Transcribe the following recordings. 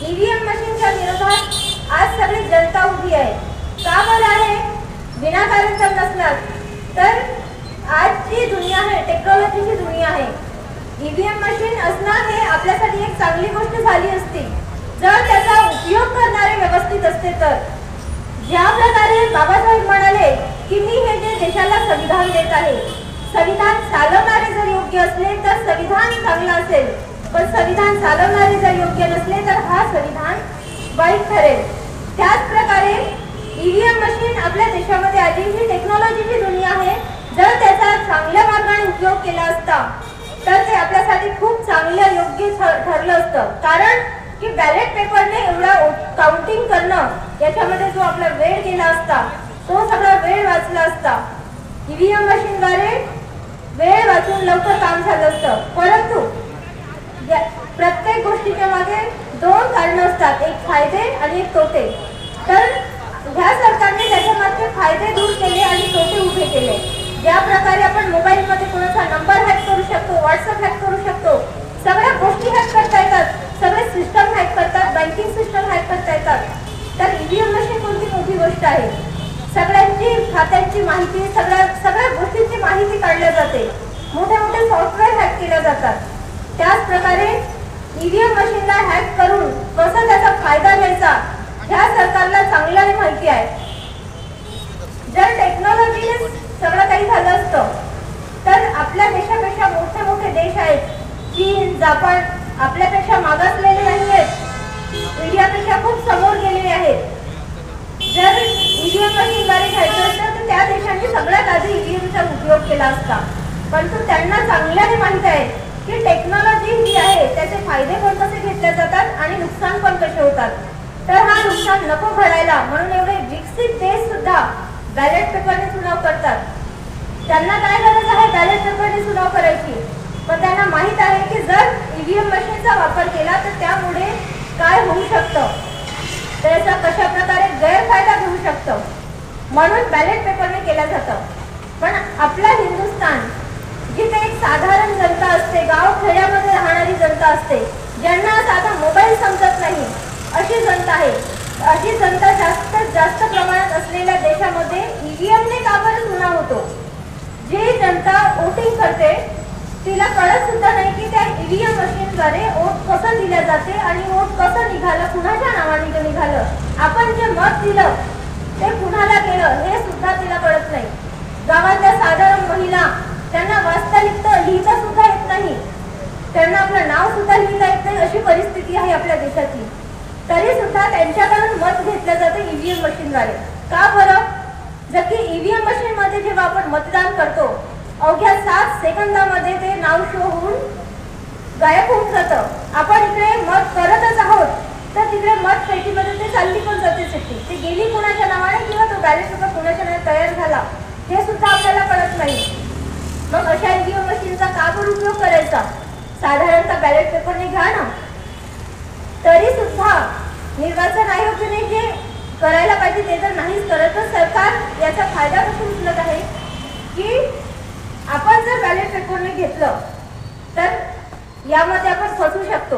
EVM मशीनच्या विरोधात आज सगळी जनता उभी आहे. का बरं आहे? विनाकारण तर नसणार, तर आजची दुनिया आहे, टेक्नॉलॉजीची दुनिया आहे. ईव्हीएम मशीन असणं हे आपल्यासाठी एक चांगली गोष्ट झाली असती जर त्याचा उपयोग करणारे व्यवस्थित असते तर. ज्या प्रकारे बाबासाहेब म्हणाले की मी हे जे देशाला संविधान देत आहे, संविधान चालवणारे जर योग्य असले तर संविधान चांगलं असेल, पण संविधान चालवणारे जर योग्य नसले तर हा संविधान वाईट ठरेल. त्याच प्रकारे ईव्हीएम मशीन आपल्या देशामध्ये आली ही टेक्नॉलॉजीची दुनिया आहे. जर त्याचा चांगल्या मार्गाने उपयोग केला असता तर ते आपल्यासाठी खूप चांगलं योग्य ठरलं असतं. कारण की बॅलेट पेपरने एवढा काउंटिंग करणं याच्यामध्ये जो आपला वेळ गेला असता तो सगळा वेळ वाचला असता. ईव्हीएम मशीनद्वारे वेळ वाचून लवकर काम झालं असतं. परंतु प्रत्येक गोष्टीच्या मागे दोन कारणं असतात, एक फायदे आणि एक तोटे. तर ह्या सरकारने त्याच्या मागचे फायदे दूर केले आणि तोटे उभे केले. ज्या प्रकारे आपण मोबाईलमध्ये कोणाचा नंबर हॅक करू शकतो, व्हॉट्सअप हॅक करू शकतो, सगळ्या गोष्टी हॅक करता येतात, सगळे सिस्टम हॅक करतात, बँकिंग सिस्टम हॅक करता येतात. तर ईव्हीएम मशीन कोणती मोठी गोष्ट आहे. सगळ्यांची खात्यांची माहिती, सगळ्या गोष्टींची माहिती काढल्या जाते, मोठे मोठे सॉफ्टवेअर हॅक केले जातात. त्याच प्रकारे ईव्हीएम मशीनला हॅक करून कसा त्याचा फायदा घ्यायचा ह्या सरकारला चांगल्याने माहिती आहे. जर टेक्नॉलॉजीने सगळं काही झालं असतं तर आपल्या देशापेक्षा मोठे मोठे देश आहेत, चीन, जपान आपल्यापेक्षा मागासलेले नाही आहेत, इंडियापेक्षा खूप समोर गेलेले आहेत. जर ईव्हीएम मशीनद्वारे घ्यायचं असतं तर त्या देशांनी सगळ्यात आधी ईव्हीएमचा उपयोग केला असता. परंतु त्यांना चांगल्याने माहिती आहे की टेक्नॉलॉजी ही आहे त्याचे फायदे पण कसे घेतले जातात आणि नुकसान पण कसे होतात. तर हा नुकसान नको घडायला म्हणून एवढे विकसित देश सुद्धा बॅलेट पेपरने चुनाव करतात. त्यांना काय गरज आहे बॅलेट पेपरने चुनाव करायची, पण त्यांना माहित आहे की जर ईव्हीएम मशीनचा वापर केला तर त्यामुळे काय होऊ शकतं, त्याचा कशा प्रकारे गैरफायदा घेऊ शकतं, म्हणून बॅलेट पेपरने केलं जातं. पण आपला हिंदुस्थान जिथे एक साधारण जनता असते, गाव खेड्यामध्ये राहणारी जनता असते, ज्यांना साधा मोबाईल समजत नाही अशी जनता आहे, अशी जनता जास्त प्रमाणात असलेल्या देशामध्ये ईव्हीएमने का बरं चुनाव होतो. जी जनता वोटिंग करते तिला कळत सुद्धा नाही की त्या ईव्हीएम मशीनद्वारे वोट कसं दिल्या जाते आणि वोट कसं निघालं, कुणाच्या नावाने ते निघालं, आपण जे मत दिलं ते कुणाला केलं हे सुद्धा तिला कळत नाही. गावातल्या साधारण महिला त्यांना वाचता लिहिता सुद्धा येत नाही, त्यांना आपलं नाव सुद्धा लिहिता येत नाही, अशी परिस्थिती आहे आपल्या देशाची. तरी सुद्धा त्यांच्याकडून मत घेतलं जातं ईव्हीएम मशीनद्वारे. का बरं? जर की ईव्हीएम मशीन मध्ये जेव्हा आपण मतदान करतो अवघ्या 7 सेकंदामध्ये ते नाव शो होऊन गायब होऊन जातं. आपण इकडे मत करतच आहोत तर तिकडे मत पेटीमध्ये ते चालली पण जाते चिठ्ठी, ती गेली कुणाच्या नावाने किंवा तो बॅलेट पेपर कुणाच्या नावाने तयार झाला हे सुद्धा आपल्याला कळत नाही. मग अशा ईव्हीएम मशीनचा का बरं उपयोग करायचा? साधारणतः बॅलेट पेपरने घ्या ना. तरी सुद्धा निर्वाचन आयोगाने जे करायला पाहिजे ते तर नाहीच करत. सरकार याचा फायदा कसा उचलत आहे की आपण जर बॅलेट पेपरने घेतलं तर यामध्ये आपण फसू शकतो.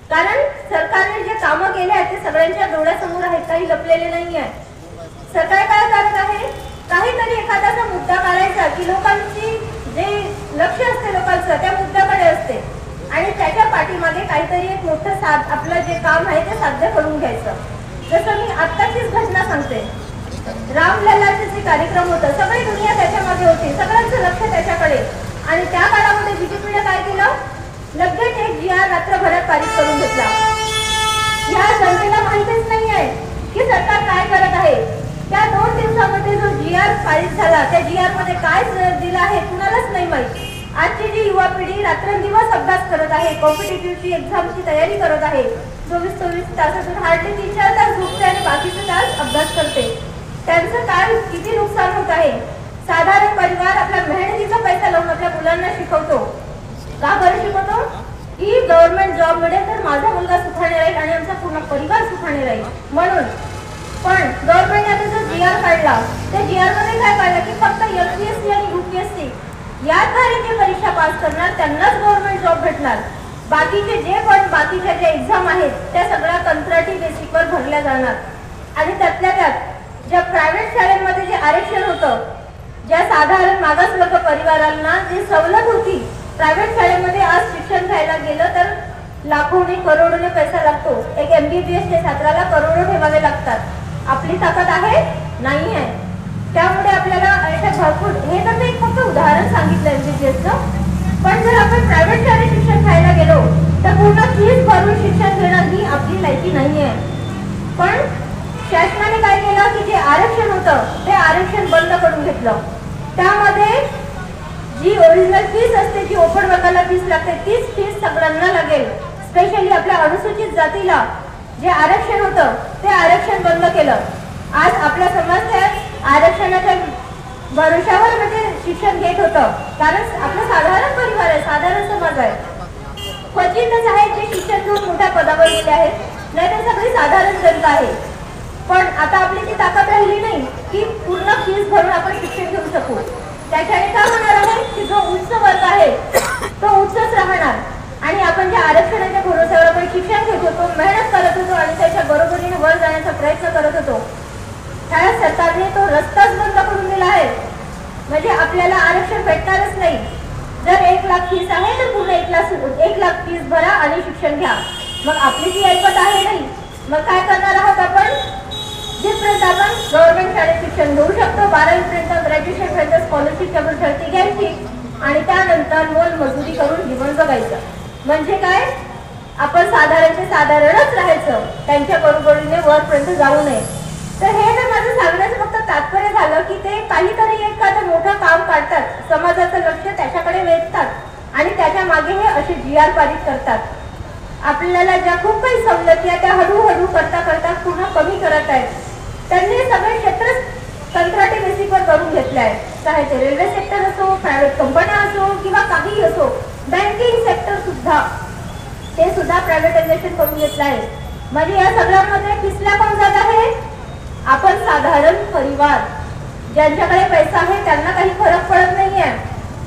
कारण सरकारने जे कामं केले आहेत ते सगळ्यांच्या डोळ्यासमोर आहेत, काही लपलेले नाही आहे. सरकार काय करत आहे, काहीतरी एखादा मुद्दा काढायचा की लोकांची जे लक्ष असते लोकांचं त्या मुद्द्याकडे असते आणि त्याच्या पाठीमागे काहीतरी एक मोठं आपलं जे काम आहे ते साध्य करून घ्यायचं. जसं मी आत्ताचीच घटना सांगते, रामलल्लाचे जे कार्यक्रम होतं सगळी दुनिया त्याच्या मागे होती, सगळ्यांचं लक्ष त्याच्याकडे, आणि त्या काळामध्ये बीजेपीने काय केलं, लगेच एक GR रात्रभरात पारित करून घेतला. या जनतेला माहितीच नाही आहे की सरकार काय करत आहे. त्या 2 दिवसामध्ये जो GR पारित झाला त्या GR मध्ये काय दिलं आहे कुणालाच नाही माहिती. आजची जी युवा पिढी रात्रंदिवस अभ्यास करत आहे, कॉम्पिटिटिव्हची एक्झामची तयारी करत आहे, 24-24 तासातून हार्डली 3-4 तास झोपते आणि बाकीचे तास अभ्यास करते, त्यांचं काय किती नुकसान होत आहे. साधारण परिवार आपल्या मेहनतीचा पैसा लावून आपल्या मुलांना शिकवतो. का बरं शिकवतो की गव्हर्नमेंट जॉब मिळेल तर माझा मुलगा सुखाने राहील आणि आमचा पूर्ण परिवार सुखाने राहील म्हणून. पण गव्हर्नमेंटने आता जो GR काढला त्या GR मध्ये काय काढलं की फक्त MPSC आणि UPSC याद्वारे जे परीक्षा पास करणार त्यांनाच गव्हर्नमेंट जॉब भेटणार. बाकीचे जे पण बाकीच्या ज्या एक्झाम आहेत त्या सगळ्या कंत्राटी बेसिकवर भरल्या जाणार. आणि त्यातल्या त्यात ज्या प्रायव्हेट शाळेमध्ये जे आरक्षण होतं, ज्या साधारण मागासवर्ग परिवारांना जी सवलत होती, प्रायव्हेट शाळेमध्ये आज शिक्षण घ्यायला गेलं तर लाखोने करोडोने पैसा लागतो. एक MBBS च्या छात्राला करोडो ठेवावे लागतात. आपली ताकद आहे नाही आहे. त्यामुळे आपल्याला भरपूर, हे तर मी फक्त उदाहरण सांगितलं MBBSचं. पण जर आपण प्रायव्हेट शाळेत शिक्षण घ्यायला गेलो तर पूर्ण फीस भरून शिक्षण घेणं ही आपली लायकी नाही आहे. पण शासनाने काय केलं की जे आरक्षण होतं ते आरक्षण बंद करून घेतलं. त्यामध्ये जी ओरिजिनल फीस असते, जी ओपन वर्गाला फीस लागते, तीच फीस सगळ्यांना लागेल. स्पेशली आपल्या अनुसूचित जातीला जे आरक्षण होतं ते आरक्षण बंद केलं. आज आपला समाज त्या आरक्षणाच्या भरोशावर म्हणजे शिक्षण घेत होतं. कारण आपलं साधारण परिवार आहे, साधारण समाज आहे. क्वचितच आहे जे शिक्षण घेऊन मोठ्या पदावर गेले आहेत, नाहीतर सगळी साधारण जनता आहे. पण आता आपली ती ताकद राहिली नाही की पूर्ण फीस भरून आपण शिक्षण घेऊ शकू. त्याच्याने काय होणार आहे की जो उच्च वर्ग आहे तो उच्चच राहणार. आणि आपण ज्या आरक्षणाच्या भरोश्यावर आपण शिक्षण घेत होतो, मेहनत करत होतो आणि त्याच्या बरोबरीने वर जाण्याचा प्रयत्न करत होतो, त्या सरकारने तो रस्ताच बंद करून दिला आहे. म्हणजे आपल्याला आरक्षण भेटणारच नाही. जर 1 लाख फीस आहे तर पूर्ण 1 लाख फीस भरा आणि शिक्षण घ्या. मग आपली ती ऐपत आहे नाही. मग काय करणार आहोत आपण? जिथपर्यंत आपण गव्हर्नमेंट शाळेत शिक्षण घेऊ शकतो, 12वी पर्यंत, ग्रॅज्युएशन पर्यंत स्कॉलरशिपच्या भरती घ्यायची आणि त्यानंतर मोलमजुरी करून जीवन जगायचं. म्हणजे काय? आपण साधारणचे साधारणच राहायचं, त्यांच्या बरोबरीने वरपर्यंत जाऊ नये. तर हे ना माझं सांगण्याचं फक्त तात्पर्य झालं की ते काहीतरी एखादं मोठं काम काढतात, समाजाचं लक्ष त्याच्याकडे वेधतात आणि त्याच्या मागे हे असे GR पारित करतात. आपल्याला ज्या खूप काही सवलती आहेत त्या हळूहळू करता करता पूर्ण कमी करत आहेत. त्यांनी सगळे क्षेत्र कंत्राटी बेसिकवर करून घेतले आहे. चाहे ते रेल्वे सेक्टर असो, प्रायव्हेट कंपन्या असो किंवा काही असो, बँकिंग सेक्टर सुद्धा, ते सुद्धा प्रायव्हेटायझेशन करून घेतलं आहे. म्हणजे या सगळ्यांमध्ये पिसला कोण जात आहे? आपण साधारण परिवार, ज्यांच्याकडे पैसा आहे त्यांना काही फरक पडत नाहीये,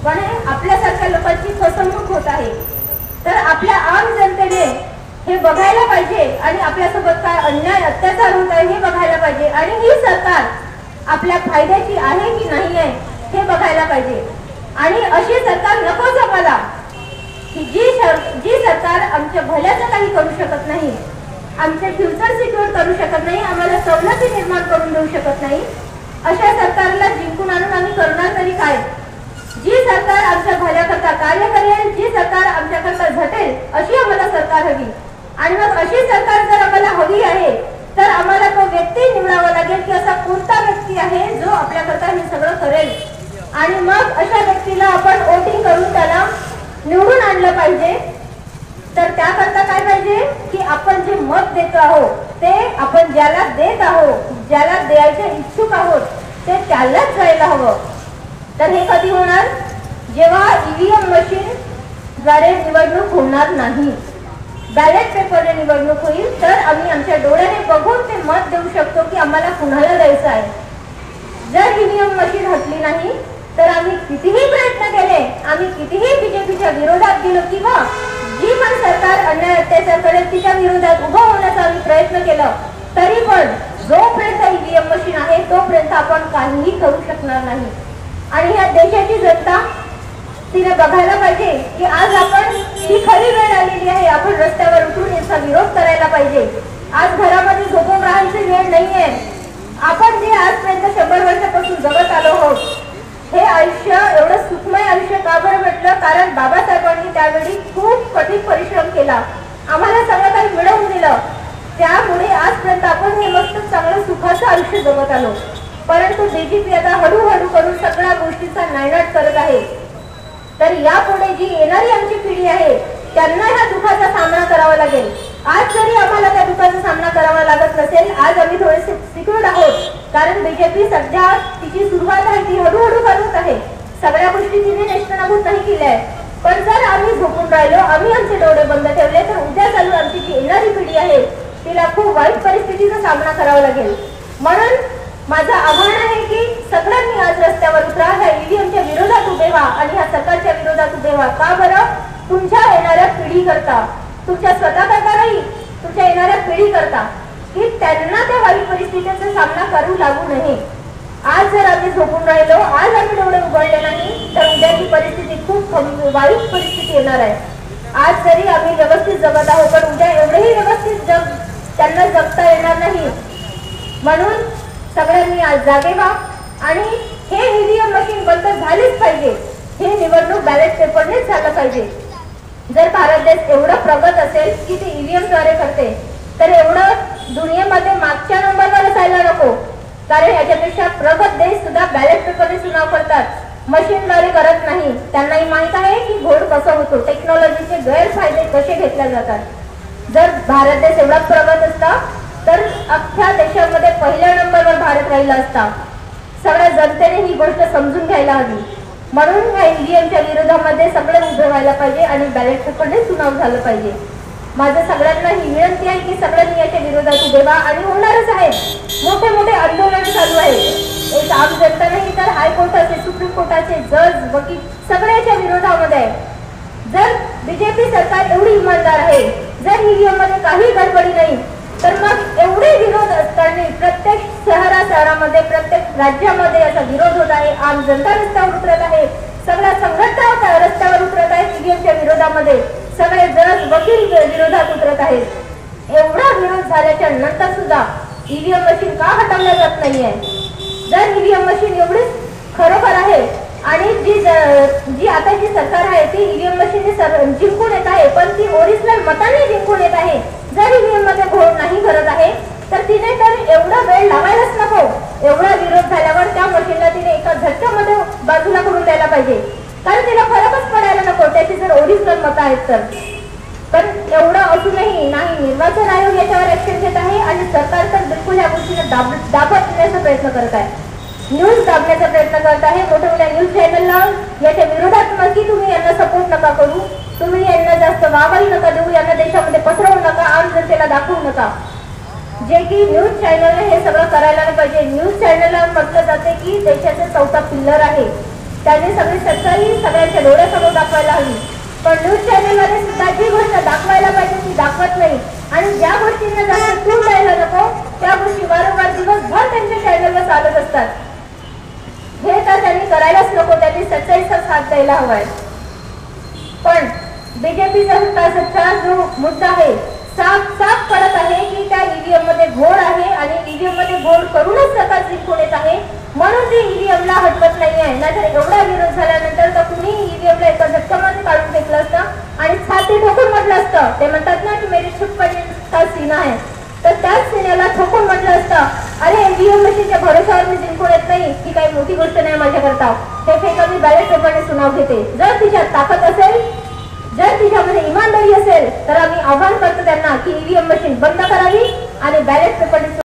पण आपल्यासारख्या लोकांची फसवणूक होत आहे. तर आपल्या आम जनतेने हे बघायला पाहिजे आणि आपल्यासोबत काय अन्याय अत्याचार होत आहे हे बघायला पाहिजे. आणि ही सरकार आपल्या फायद्याची आहे की नाही आहे हे बघायला पाहिजे. आणि अशी सरकार नकोच आम्हाला की जी सरकार आमच्या भल्याचं काही करू शकत नाही, आमचे फ्युचर सिक्युअर करू शकत नाही, आम्हाला सवलती निर्माण करून देऊ शकत नाही. अशा सरकारला जिंकून आणून आम्ही करणार तरी काय? जी सरकार आमच्या भल्याकरता कार्य करेल, जी सरकार आमच्याकरता झटेल, अशी आम्हाला सरकार हवी. आणि मग अशी सरकार जर आम्हाला हवी आहे तर आम्हाला तो व्यक्ती निवडावा लागेल की असा कोणता व्यक्ती आहे जो आपल्याकरता हे सगळं करेल. आणि मग अशा व्यक्तीला आपण वोटिंग करून त्याला निवडून आणलं पाहिजे. तर त्याकरता काय पाहिजे की आपण जे मत देतो आहोत ते आपण ज्याला देत आहोत, ज्याला द्यायचे इच्छुक आहोत ते त्यालाच जायला हवं. तर हे कधी होणार? जेव्हा EVM मशीन द्वारे निवडणूक होणार नाही, बॅलेट पेपरने निवडणूक होईल, तर आम्ही आमच्या डोळ्याने बघून ते मत देऊ शकतो की आम्हाला कुणाला द्यायचं आहे. जर EVM मशीन हटली नाही तर आम्ही कितीही प्रयत्न केले, आम्ही कितीही BJPच्या विरोधात गेलो किंवा जी पण सरकार अन्याय अत्याचार करेल तिच्या विरोधात उभं होण्याचा आम्ही प्रयत्न केला, तरी पण जोपर्यंत EVM मशीन आहे तोपर्यंत आपण काहीही करू शकणार नाही. आणि ह्या देशाची जनता तिने बघायला पाहिजे की आज आपण ही खरी वेळ आलेली आहे, आपण रस्त्यावर उतरून याचा विरोध करायला पाहिजे. आज घरामध्ये झोपून राहायची वेळ नाहीये. आपण जे आजपर्यंत 100 वर्षापासून जगत आलो आहोत हे आयुष्य एवढं सुखमय आयुष्य का बरं म्हटलं? कारण बाबासाहेबांनी त्यावेळी खूप कठीण परिश्रम केला, आम्हाला सगळं काही मिळवून दिलं. त्यामुळे आजपर्यंत आपण हे मस्त चांगलं सुखाचं आयुष्य जगत आलो. परंतु BJP आता हळूहळू करून सगळ्या गोष्टींचा नायनाट करत आहे. तर यापुढे जी येणारी आमची पिढी आहे त्यांना ह्या दुःखाचा सामना करावा लागेल. आज जरी आम्हाला त्या दुःखाचा सामना करावा लागत नसेल, आज आम्ही थोडेसे सिक्युअर्ड आहोत, कारण BJP सध्या तिची सुरुवात आहे ती हळूहळू करत आहे. सगळ्या गोष्टी तिने नेस्तनाबूत नाही केल्या आहे. पण जर आम्ही झोपून राहिलो, आम्ही आमचे डोळे बंद ठेवले, तर उद्या चालू आमची जी येणारी पिढी आहे तिला खूप वाईट परिस्थितीचा सामना करावा लागेल. म्हणून माझं आव्हान आहे की सगळ्यांनी आज रस्त्यावर उतरा, ह्या EVMच्या विरोधात उभे व्हा आणि ह्या सरकारच्या विरोधात उभे व्हा. का बरं? तुमच्या येणाऱ्या पिढी करता, तुमच्या स्वतः करता नाही, तुमच्या येणाऱ्या पिढी करता, की त्यांना त्या वाईट परिस्थितीचा सामना करू लागू नये. आज जर आम्ही झोपून राहिलो, आज आम्ही डोळे उघडले नाही, तर उद्याची परिस्थिती खूप वाईट परिस्थिती येणार आहे. आज जरी आम्ही व्यवस्थित जगत आहोत, पण उद्या एवढेही व्यवस्थित जग त्यांना जगता येणार नाही. म्हणून सगळ्यांनी आज जागे व्हा आणि हे ईव्हीएम मशीन बंद झालीच पाहिजे. हे निवडणूक बॅलेट पेपरनेच झालं पाहिजे. जर भारत देश एवढा प्रगत असेल की ते ईव्हीएम द्वारे करते, तर एवढं दुनियेमध्ये मागच्या नंबरवर असायला नको. कारण याच्यापेक्षा प्रगत देश सुद्धा बॅलेट पेपरने चुनाव करतात, मशीनद्वारे करत नाही. त्यांनाही माहित आहे की घोड कसा होतो, टेक्नॉलॉजीचे गैरफायदे कसे घेतले जातात. जर भारत देश एवढा प्रगत असता तर अख्ख्या देशामध्ये पहिल्या नंबरवर भारत राहिला असता. सगळ्या जनतेने ही गोष्ट समजून घ्यायला हवी. म्हणून या ईव्हीएमच्या विरोधामध्ये सगळे उभे व्हायला पाहिजे आणि बॅलेट पेपरने चुनाव झालं पाहिजे. माझं सगळ्यांना ही विनंती आहे की सगळ्यांनी याच्या विरोधात उभे व्हा आणि होणारच आहे. मोठे मोठे आंदोलन चालू आहे. एक आम जनता नाही तर हायकोर्टाचे, सुप्रीम कोर्टाचे जज, वकील सगळ्याच्या विरोधामध्ये आहे. जर बीजेपी सरकार एवढी इमानदार आहे, जर ईव्हीएम मध्ये काही गडबडी नाही, तर मग एवढे विरोध असताना प्रत्येक शहरामध्ये, प्रत्येक राज्यामध्ये याचा विरोध होत आहे. आम जनता रस्त्यावर उतरत आहे, सगळ्या संघटना रस्त्यावर उतरत आहेत ईव्हीएमच्या विरोधामध्ये, सगळे जज, वकील विरोधात उतरत आहेत. एवढा विरोध झाल्याच्या नंतर सुद्धा ईव्हीएम मशीन का हटवल्या जात नाहीये? जर ईव्हीएम मशीन एवढीच खरोखर आहे आणि जी आता जी सरकार आहे ती ईव्हीएम मशीन जिंकून येत आहे, पण ती ओरिजिनल मताने जिंकून येत आहे. जर ईव्हीएम मध्ये घोड नाही करत आहे तर तिने तर एवढा वेळ लावायलाच नको. एवढा विरोध झाल्यावर त्या मशीनला तिने एका झटक्यामध्ये बाजूला करून द्यायला पाहिजे, कारण तिला फरकच पडायला नको त्याची जर ओरिजिनल मतं आहेत तर. पण एवढं असूनही नाही, निर्वाचन आयोग याच्यावर ऍक्शन घेत आहे आणि सरकार तर बिलकुल या गोष्टीला दाबत देण्याचा प्रयत्न करत आहे, न्यूज दाबण्याचा प्रयत्न करत आहे. मोठ्या मोठ्या न्यूज चॅनलला याच्या विरोधात नक्की तुम्ही यांना सपोर्ट नका करू, तुम्ही यांना जास्त वावही नका देऊ, यांना देशामध्ये पसरवू नका, आम जनतेला दाखवू नका. जे की न्यूज चॅनलने हे सगळं करायला नाही पाहिजे. न्यूज चॅनलला म्हटलं जाते की देशाचे चौथा पिल्लर आहे, त्यांनी सगळी सच्चाई सगळ्यांच्या डोळ्यासमोर दाखवायला हवी. पण न्यूज चॅनलमध्ये सुद्धा जी गोष्ट दाखवायला पाहिजे ती दाखवत नाही आणि ज्या गोष्टींना जास्त तूर द्यायला नको त्या गोष्टी वारंवार दिवसभर त्यांच्या चॅनलवर चालत असतात. हे तर त्यांनी करायलाच नको, त्यांनी सच्चाईचा साथ द्यायला हवाय. पण बीजेपीचा जो मुद्दा आहे साफ कळत आहे की त्या ईव्हीएम मध्ये घोड आहे आणि ईव्हीएम मध्ये घोड करूनच सरकार जिंकून येत आहे, म्हणून ती ईव्हीएमला हटवत नाही आहे. नाहीतर एवढा विरोध झाल्यानंतर तर कुणी ईव्हीएमला एका झटक्यामध्ये काढून फेकलं असतं आणि छाती ठोकून म्हटलं असतं. ते म्हणतात ना की मेरी छुटपणी का सीना आहे, तर त्याच सीन्याला ठोकून म्हटलं असतं, अरे ईव्हीएम मशीनच्या भरोशावर मी जिंकून येत नाही, ही काही मोठी गोष्ट नाही माझ्याकरता, हे फेका मी बॅलेट पेपरने चुनाव घेते. जर तिच्यात ताकद असेल, जर तिच्यामध्ये इमानदारी असेल तर आम्ही आव्हान करतो त्यांना की ईव्हीएम मशीन बंद करावी आणि बॅलेट पेपर